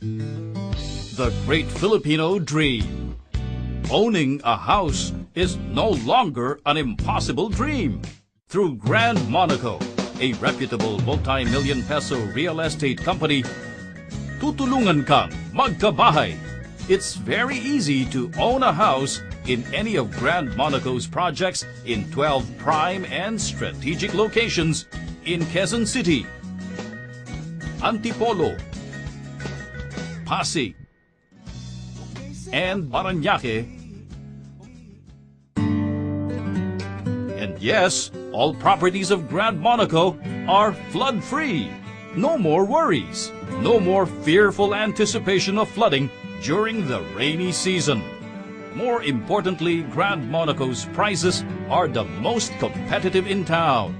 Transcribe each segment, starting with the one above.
The great Filipino dream. Owning a house is no longer an impossible dream. Through Grand Monaco, a reputable multi-million peso real estate company, tutulungan kang magkabahay. It's very easy to own a house in any of Grand Monaco's projects in 12 prime and strategic locations in Quezon City, Antipolo, Pasig, and Parañaque. And yes, all properties of Grand Monaco are flood-free. No more worries. No more fearful anticipation of flooding during the rainy season. More importantly, Grand Monaco's prices are the most competitive in town.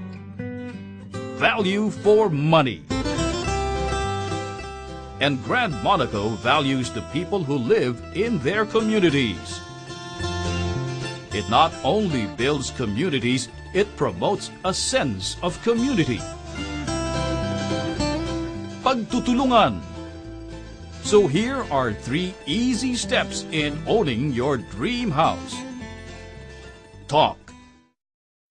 Value for money. And Grand Monaco values the people who live in their communities. It not only builds communities, it promotes a sense of community. Pagtutulungan. So here are 3 easy steps in owning your dream house. Talk.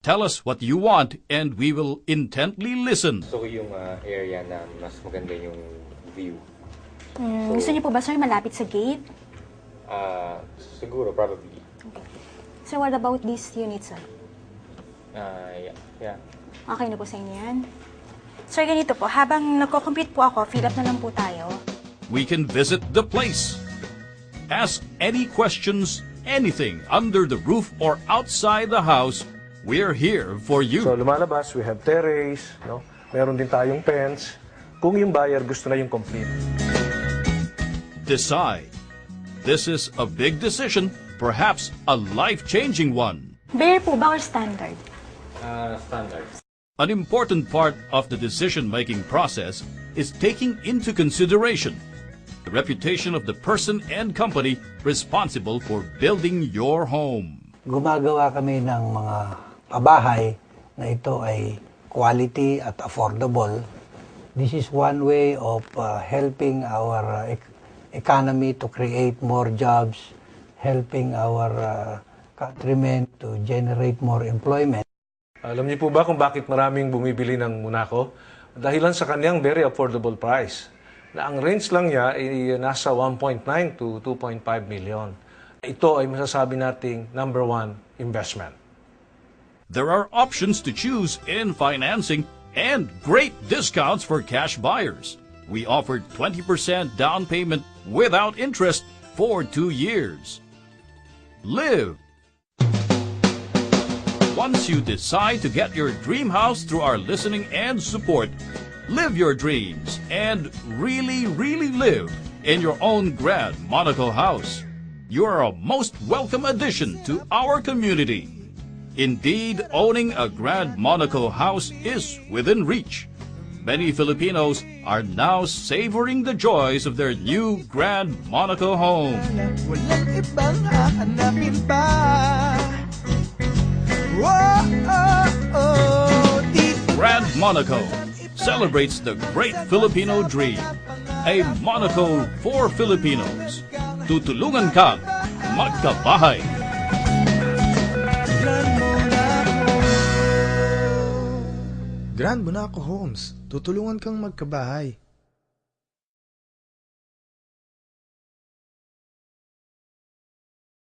Tell us what you want and we will intently listen. Gusto ko yung area na mas maganda yung view. Gusto niyo po ba, sir, malapit sa gate? Siguro, probably. Okay. Sir, what about these units, sir? Yeah. Okay na po sa inyo yan. Sir, ganito po, habang nagko-compute po ako, fill up na lang po tayo. We can visit the place. Ask any questions, anything under the roof or outside the house. We're here for you. So lumalabas, we have terrace, no? Meron din tayong fence. Kung yung buyer gusto na yung complete. Decide. This is a big decision, perhaps a life-changing one. Bare po ba or standard? Standard. An important part of the decision-making process is taking into consideration the reputation of the person and company responsible for building your home. Gumagawa kami ng mga pabahay na ito ay quality at affordable. This is one way of helping our economy to create more jobs, helping our countrymen to generate more employment. Alam niyo po ba kung bakit maraming bumibili ng Monaco? Dahilan sa kanyang very affordable price. Na ang range lang niya ay nasa 1.9 to 2.5 million. Ito ay masasabi nating number 1 investment. There are options to choose in financing and great discounts for cash buyers. We offered 20% down payment without interest for 2 years. Live. Once you decide to get your dream house through our listening and support, live your dreams and really, really live in your own Grand Monaco house. You are a most welcome addition to our community. Indeed, owning a Grand Monaco house is within reach. Many Filipinos are now savoring the joys of their new Grand Monaco home. Walang ibang hahanapin pa. Grand Monaco celebrates the great Filipino dream. A Monaco for Filipinos. Tutulungan kang magkabahay. Grand Monaco Homes, tutulungan kang magkabahay.